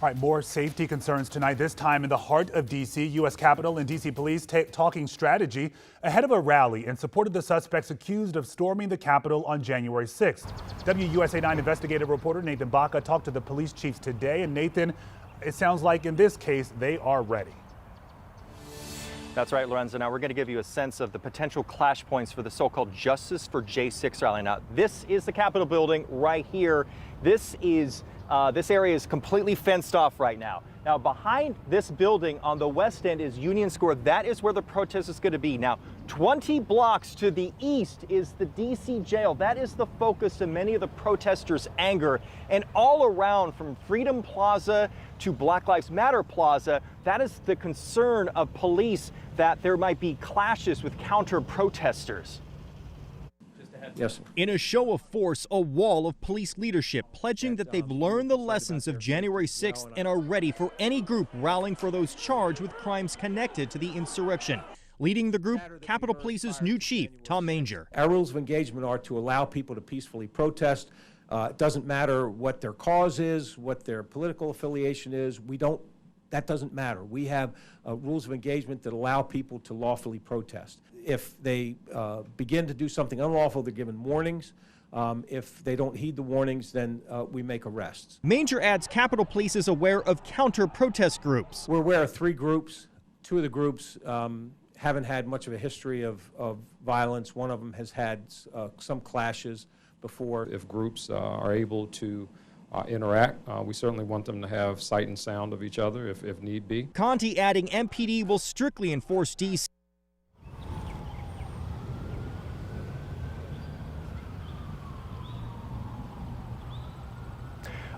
All right, more safety concerns tonight, this time in the heart of D.C. U.S. Capitol and D.C. police talking strategy ahead of a rally in support of the suspects accused of storming the Capitol on January 6th. WUSA 9 investigative reporter Nathan Baca talked to the police chiefs today. And Nathan, it sounds like in this case, they are ready. That's right, Lorenzo. Now we're going to give you a sense of the potential clash points for the so-called Justice for J6 rally. Now, this is the Capitol building right here. This area is completely fenced off right now. Now, behind this building on the west end is Union Square. That is where the protest is going to be. Now, 20 blocks to the east is the D.C. jail. That is the focus of many of the protesters' anger. And all around, from Freedom Plaza to Black Lives Matter Plaza, that is the concern of police, that there might be clashes with counter-protesters. Yes. In a show of force, a wall of police leadership pledging that they've learned the lessons of January 6th and are ready for any group rallying for those charged with crimes connected to the insurrection. Leading the group, Capitol Police's new chief, Tom Manger. Our rules of engagement are to allow people to peacefully protest. It doesn't matter what their cause is, what their political affiliation is. That doesn't matter. We have rules of engagement that allow people to lawfully protest. If they begin to do something unlawful, they're given warnings. If they don't heed the warnings, then we make arrests. Manger adds Capitol Police is aware of counter-protest groups. We're aware of 3 groups. 2 of the groups haven't had much of a history of violence. One of them has had some clashes before. If groups are able to interact, we certainly want them to have sight and sound of each other if need be. Conti adding MPD will strictly enforce D.C.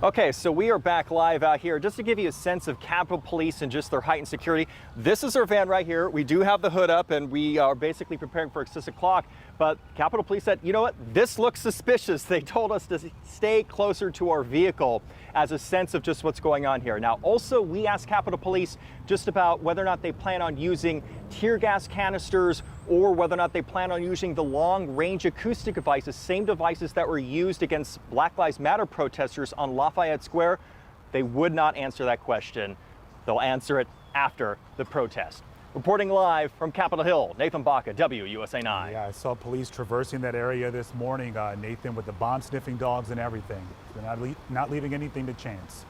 Okay, so we are back live out here. Just to give you a sense of Capitol Police and just their heightened security, this is our van right here. We do have the hood up and we are basically preparing for 6 o'clock. But Capitol Police said, you know what, this looks suspicious. They told us to stay closer to our vehicle as a sense of just what's going on here. Now, also, we asked Capitol Police just about whether or not they plan on using tear gas canisters or whether or not they plan on using the long-range acoustic devices, same devices that were used against Black Lives Matter protesters on Lafayette Square. They would not answer that question. They'll answer it after the protest. Reporting live from Capitol Hill, Nathan Baca, WUSA 9. Yeah, I saw police traversing that area this morning, Nathan, with the bomb-sniffing dogs and everything. They're not leaving anything to chance.